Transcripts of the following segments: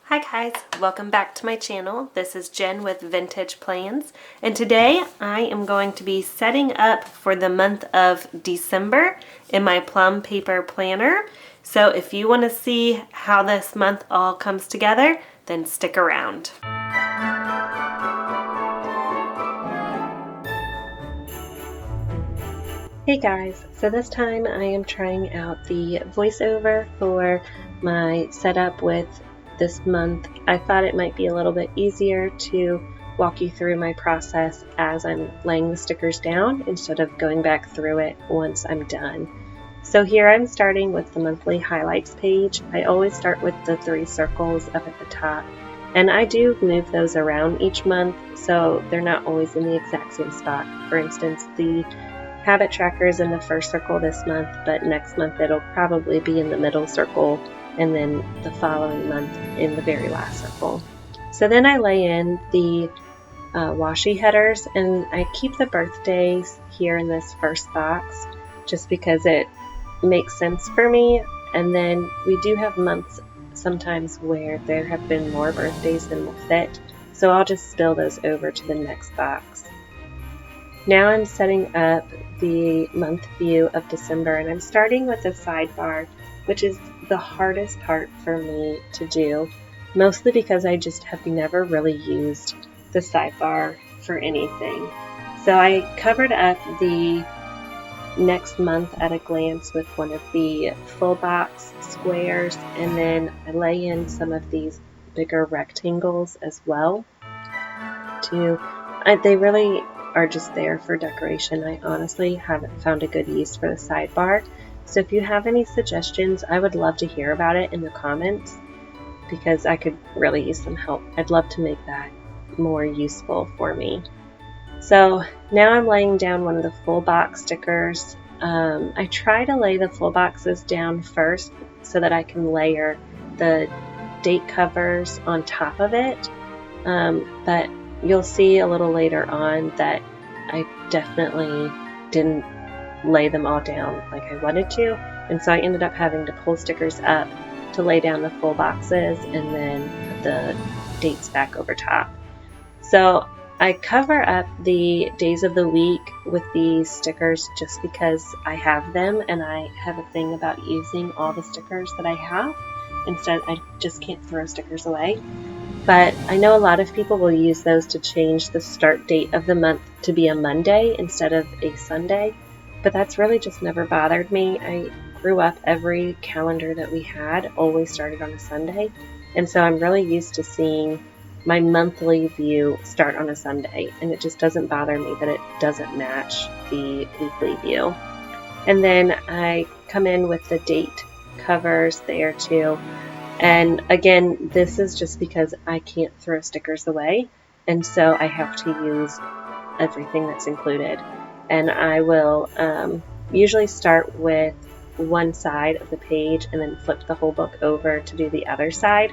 Hi guys, welcome back to my channel. This is Jen with Vintage Plans, and today I am going to be setting up for the month of December in my plum paper planner. So if you want to see how this month all comes together, then stick around. Hey guys, so this time I am trying out the voiceover for my setup with this month. I thought it might be a little bit easier to walk you through my process as I'm laying the stickers down instead of going back through it once I'm done. So here I'm starting with the monthly highlights page. I always start with the 3 circles up at the top, and I do move those around each month so they're not always in the exact same spot. For instance, the habit tracker is in the first circle this month, but next month it'll probably be in the middle circle, and then the following month in the very last circle. So then I lay in the washi headers, and I keep the birthdays here in this first box just because it makes sense for me. And then we do have months sometimes where there have been more birthdays than will fit, so I'll just spill those over to the next box. Now I'm setting up the month view of December, and I'm starting with the sidebar, which is the hardest part for me to do, mostly because I just have never really used the sidebar for anything. So I covered up the next month at a glance with one of the full box squares, and then I lay in some of these bigger rectangles as well. They really are just there for decoration. I honestly haven't found a good use for the sidebar. So if you have any suggestions, I would love to hear about it in the comments because I could really use some help. I'd love to make that more useful for me. So now I'm laying down one of the full box stickers. I try to lay the full boxes down first so that I can layer the date covers on top of it. But you'll see a little later on that I definitely didn't lay them all down like I wanted to, and so I ended up having to pull stickers up to lay down the full boxes and then put the dates back over top. So I cover up the days of the week with these stickers just because I have them, and I have a thing about using all the stickers that I have. Instead, I just can't throw stickers away. But I know a lot of people will use those to change the start date of the month to be a Monday instead of a Sunday, but that's really just never bothered me. I grew up, every calendar that we had always started on a Sunday, and so I'm really used to seeing my monthly view start on a Sunday, and it just doesn't bother me that it doesn't match the weekly view. And then I come in with the date covers there too. And again, this is just because I can't throw stickers away, and so I have to use everything that's included. And I will usually start with one side of the page and then flip the whole book over to do the other side.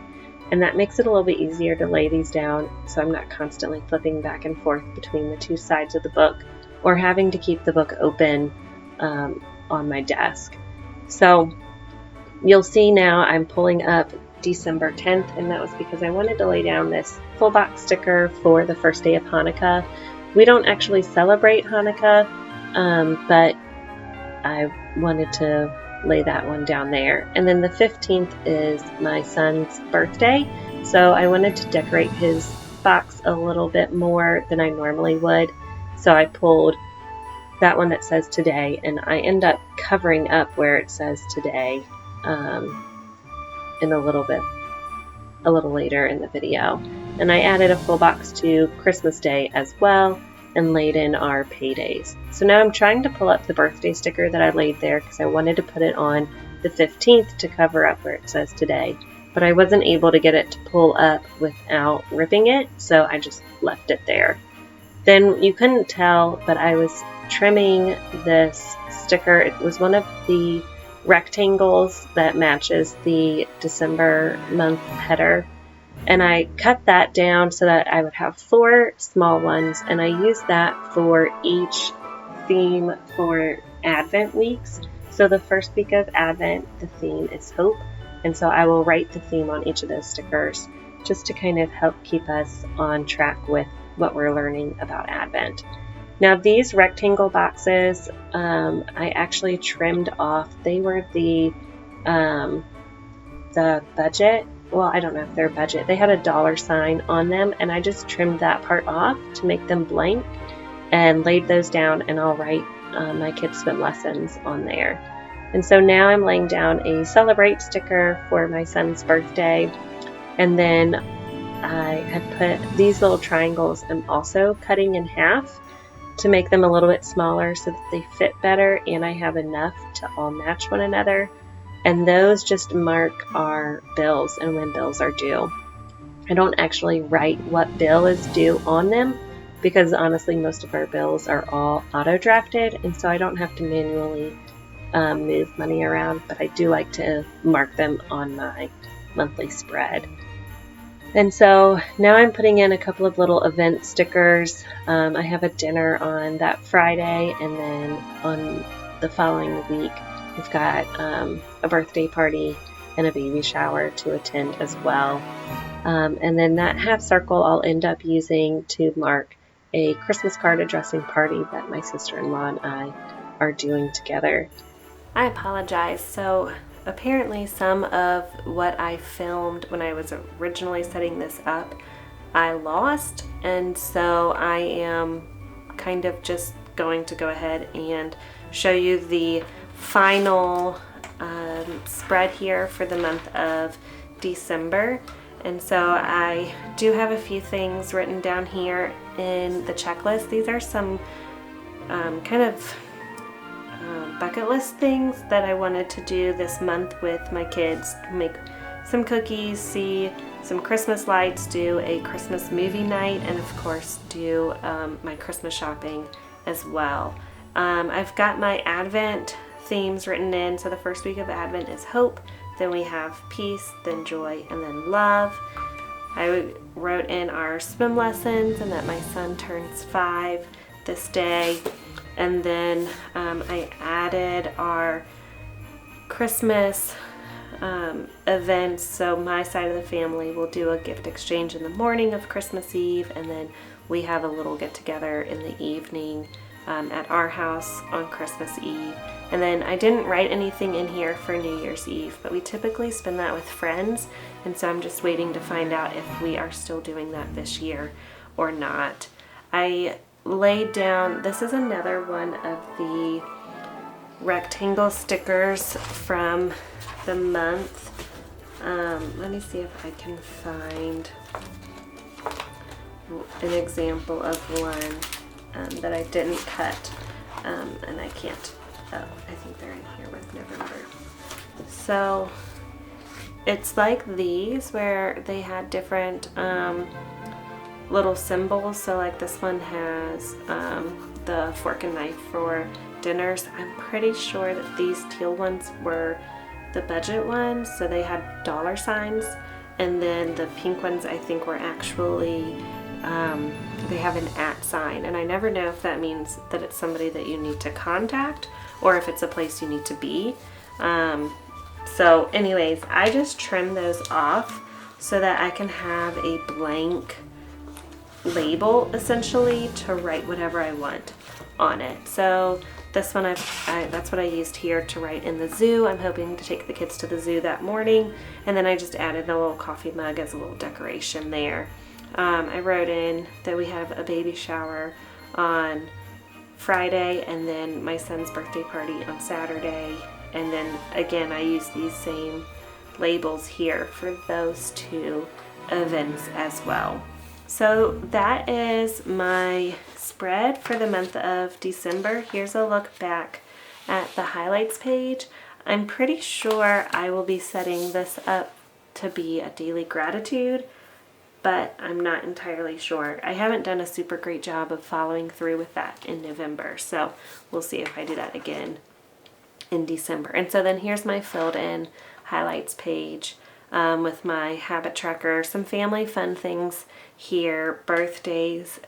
And that makes it a little bit easier to lay these down so I'm not constantly flipping back and forth between the two sides of the book or having to keep the book open on my desk. So you'll see now I'm pulling up December 10th, and that was because I wanted to lay down this full box sticker for the first day of Hanukkah. We don't actually celebrate Hanukkah, but I wanted to lay that one down there. And then the 15th is my son's birthday, so I wanted to decorate his box a little bit more than I normally would. So I pulled that one that says today, and I end up covering up where it says today in a little later in the video. And I added a full box to Christmas Day as well and laid in our paydays. So now I'm trying to pull up the birthday sticker that I laid there because I wanted to put it on the 15th to cover up where it says today, but I wasn't able to get it to pull up without ripping it, so I just left it there. Then you couldn't tell, but I was trimming this sticker. It was one of the rectangles that matches the December month header, and I cut that down so that I would have 4 small ones, and I used that for each theme for Advent weeks. So the first week of Advent, the theme is hope, and so I will write the theme on each of those stickers. just to kind of help keep us on track with what we're learning about Advent. Now these rectangle boxes, I actually trimmed off. They were the budget. Well, I don't know if they're budget. They had a dollar sign on them, and I just trimmed that part off to make them blank and laid those down, and I'll write my kids' swim lessons on there. And so now I'm laying down a celebrate sticker for my son's birthday, and then I had put these little triangles. I'm also cutting in half to make them a little bit smaller so that they fit better, and I have enough to all match one another. And those just mark our bills and when bills are due. I don't actually write what bill is due on them because honestly most of our bills are all auto drafted, and so I don't have to manually move money around, but I do like to mark them on my monthly spread. And so now I'm putting in a couple of little event stickers. I have a dinner on that Friday, and then on the following week we've got a birthday party and a baby shower to attend as well. And then that half circle I'll end up using to mark a Christmas card addressing party that my sister-in-law and I are doing together. I apologize. So apparently some of what I filmed when I was originally setting this up, I lost. And so I am kind of just going to go ahead and show you the final spread here for the month of December. And so I do have a few things written down here in the checklist. These are some kind of bucket list things that I wanted to do this month with my kids. Make some cookies, see some Christmas lights, do a Christmas movie night, and of course do my Christmas shopping as well. I've got my Advent themes written in. So the first week of Advent is hope, then we have peace, then joy, and then love. I wrote in our swim lessons and that my son turns 5 this day. And then I added our Christmas events. So my side of the family will do a gift exchange in the morning of Christmas Eve, and then we have a little get together in the evening at our house on Christmas Eve. And then I didn't write anything in here for New Year's Eve, but we typically spend that with friends, and so I'm just waiting to find out if we are still doing that this year or not. I laid down, this is another one of the rectangle stickers from the month. Let me see if I can find an example of one that I didn't cut, and I can't. Oh, I think they're in here with November. So it's like these where they had different little symbols. So like this one has the fork and knife for dinners. I'm pretty sure that these teal ones were the budget ones, so they had dollar signs, and then the pink ones I think were actually they have an @ sign, and I never know if that means that it's somebody that you need to contact or if it's a place you need to be. So anyways, I just trim those off so that I can have a blank label essentially to write whatever I want on it. So this one that's what I used here to write in the zoo. I'm hoping to take the kids to the zoo that morning, and then I just added a little coffee mug as a little decoration there. I wrote in that we have a baby shower on Friday, and then my son's birthday party on Saturday, and then again I use these same labels here for those 2 events as well. So that is my spread for the month of December. Here's a look back at the highlights page. I'm pretty sure I will be setting this up to be a daily gratitude, but I'm not entirely sure. I haven't done a super great job of following through with that in November, so we'll see if I do that again in December. And so then here's my filled in highlights page with my habit tracker, some family fun things here, birthdays,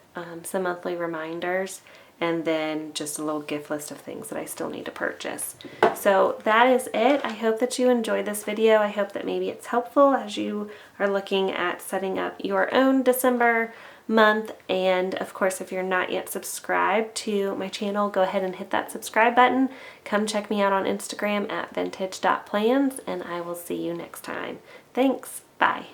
some monthly reminders, and then just a little gift list of things that I still need to purchase. So that is it. I hope that you enjoyed this video. I hope that maybe it's helpful as you are looking at setting up your own December month. And of course, if you're not yet subscribed to my channel, go ahead and hit that subscribe button. Come check me out on Instagram at vintage.plans, and I will see you next time. Thanks. Bye.